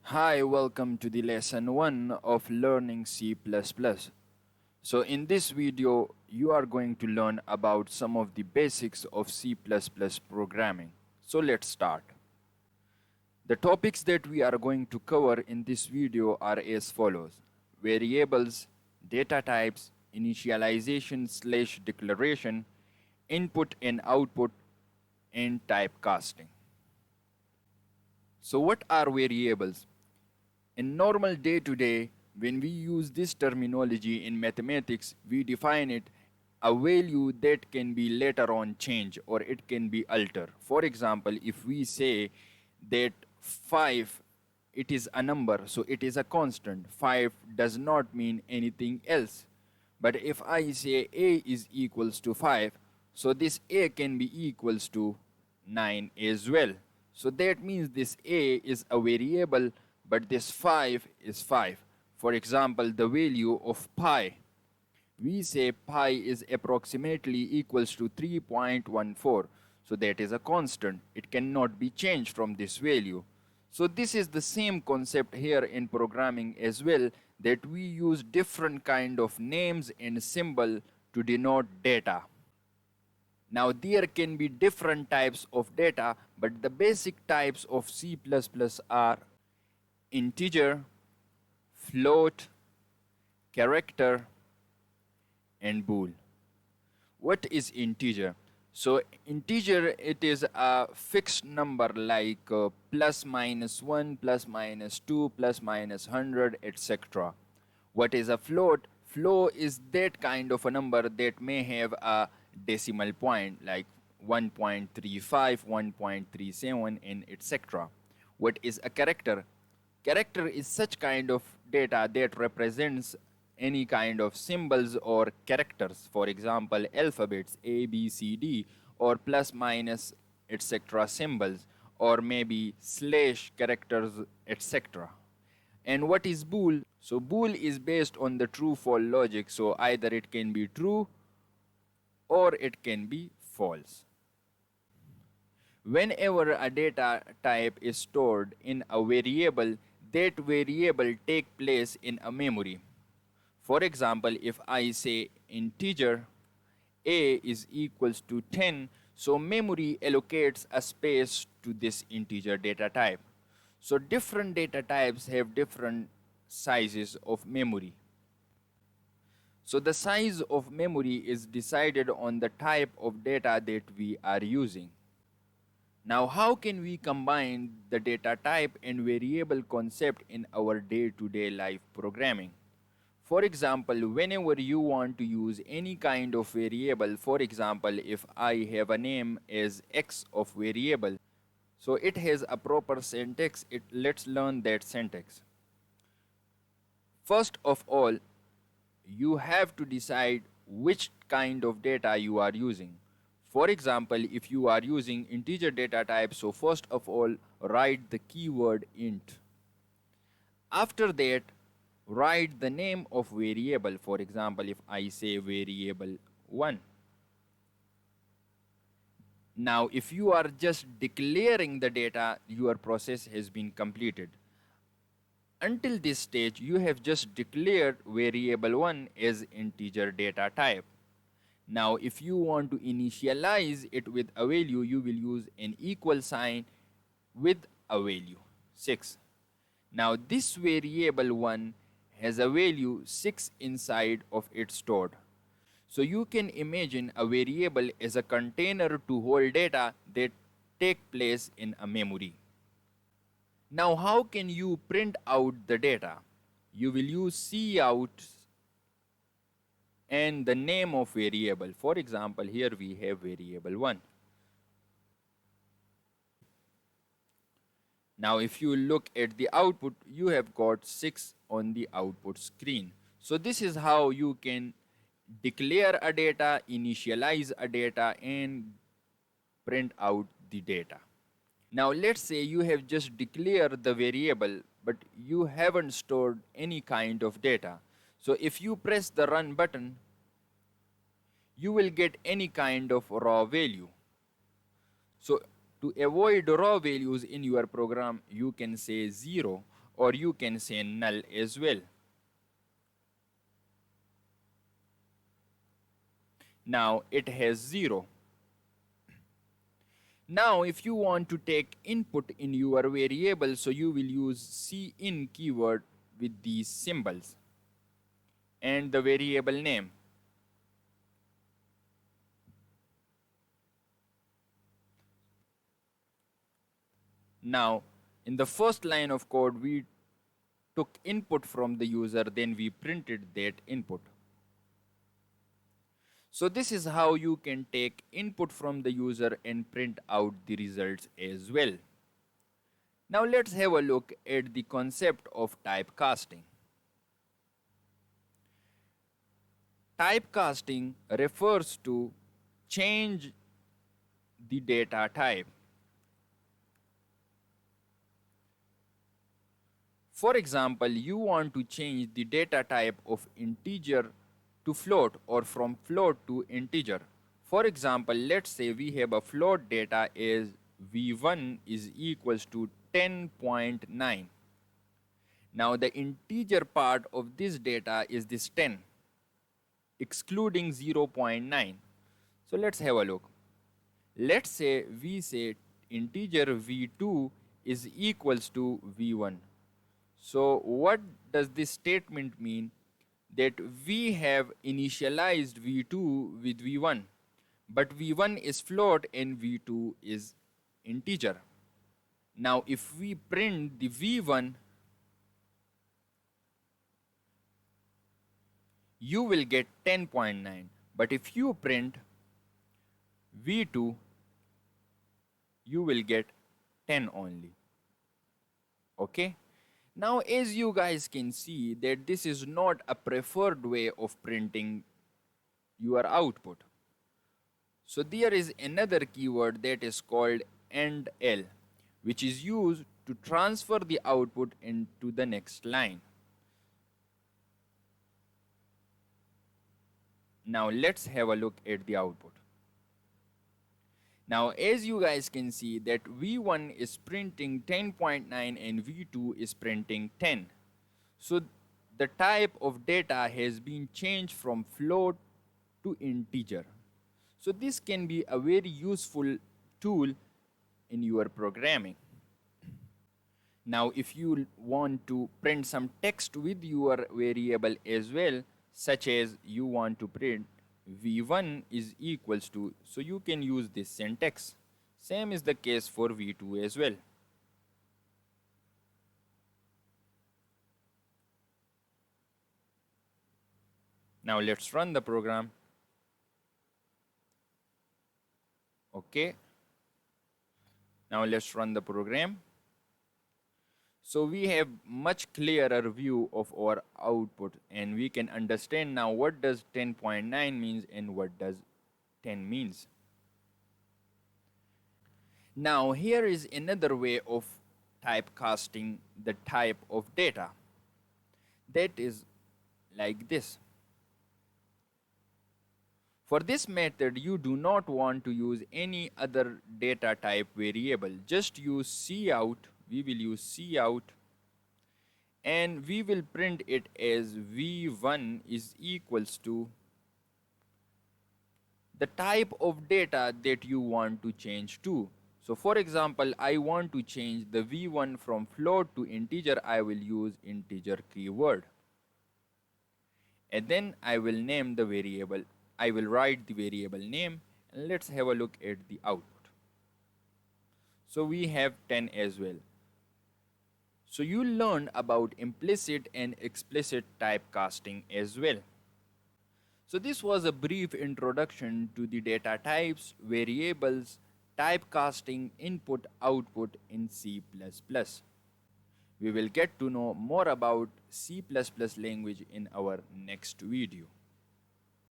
Hi, welcome to the lesson 1 of learning C++. So in this video, you are going to learn about some of the basics of C++ programming. So let's start. The topics that we are going to cover in this video are as follows: variables, data types, initialization/declaration, input and output, and typecasting. So what are variables? In normal day-to-day, when we use this terminology in mathematics, we define it a value that can be later on changed or it can be altered. For example, if we say that 5, it is a number, so it is a constant. 5 does not mean anything else. But if I say a is equals to 5, so this a can be equals to 9 as well. So that means this a is a variable, but this 5 is 5. For example, the value of pi. We say pi is approximately equals to 3.14. So that is a constant. It cannot be changed from this value. So this is the same concept here in programming as well, that we use different kind of names and symbol to denote data. Now there can be different types of data, but the basic types of C++ are integer, float, character, and bool. What is integer? So integer, it is a fixed number like plus minus 1, plus minus 2, plus minus 100, etc. What is a float? Float is that kind of a number that may have a decimal point like 1.35, 1.37, and etc. What is a character? Character is such kind of data that represents any kind of symbols or characters, for example, alphabets A, B, C, D, or plus, minus, etc. symbols, or maybe slash characters, etc. And what is bool? So bool is based on the true-false logic, so either it can be true or it can be false. Whenever a data type is stored in a variable, that variable take place in a memory. For example, if I say integer a is equals to 10, so memory allocates a space to this integer data type. So different data types have different sizes of memory. So the size of memory is decided on the type of data that we are using. Now, how can we combine the data type and variable concept in our day-to-day life programming? For example, whenever you want to use any kind of variable, for example, if I have a name as x of variable, so it has a proper syntax. Let's learn that syntax. First of all, you have to decide which kind of data you are using. For example, if you are using integer data type, so first of all, write the keyword int. After that, write the name of variable. For example, if I say variable 1. Now, if you are just declaring the data, your process has been completed. Until this stage, you have just declared variable 1 as integer data type. Now, if you want to initialize it with a value, you will use an equal sign with a value 6. Now, this variable 1 has a value 6 inside of it stored. So you can imagine a variable as a container to hold data that take place in a memory. Now, how can you print out the data? You will use cout and the name of variable. For example, here we have variable 1. Now, if you look at the output, you have got 6 on the output screen. So this is how you can declare a data, initialize a data, and print out the data. Now, let's say you have just declared the variable, but you haven't stored any kind of data. So if you press the run button, you will get any kind of raw value. So to avoid raw values in your program, you can say 0, or you can say null as well. Now it has 0. Now if you want to take input in your variable, so you will use cin keyword with these symbols and the variable name. Now in the first line of code we took input from the user, then we printed that input. So this is how you can take input from the user and print out the results as well. Now let's have a look at the concept of typecasting. Typecasting refers to change the data type. For example, you want to change the data type of integer to float or from float to integer. For example, let's say we have a float data as v1 is equals to 10.9. Now the integer part of this data is this 10, excluding 0.9. So let's have a look. Let's say we say integer v2 is equals to v1. So what does this statement mean? That we have initialized v2 with v1, but v1 is float and v2 is integer. Now if we print the v1, you will get 10.9, but if you print v2, you will get 10 only. Okay? Now as you guys can see that this is not a preferred way of printing your output. So there is another keyword that is called AND-L, which is used to transfer the output into the next line. Now let's have a look at the output. Now as you guys can see that v1 is printing 10.9 and v2 is printing 10. So the type of data has been changed from float to integer. So this can be a very useful tool in your programming. Now if you want to print some text with your variable as well, such as you want to print v1 is equals to, so you can use this syntax. Same is the case for v2 as well. Now let's run the program. Okay. Now let's run the program. So we have much clearer view of our output and we can understand now what does 10.9 means and what does 10 means. Now here is another way of typecasting the type of data. That is like this. For this method, you do not want to use any other data type variable. Just use cout. We will use cout and we will print it as v1 is equals to the type of data that you want to change to. So for example, I want to change the v1 from float to integer. I will use integer keyword. And then I will name the variable. I will write the variable name and let's have a look at the output. So we have 10 as well. So you learned about implicit and explicit typecasting as well. So this was a brief introduction to the data types, variables, typecasting, input, output in C++. We will get to know more about C++ language in our next video.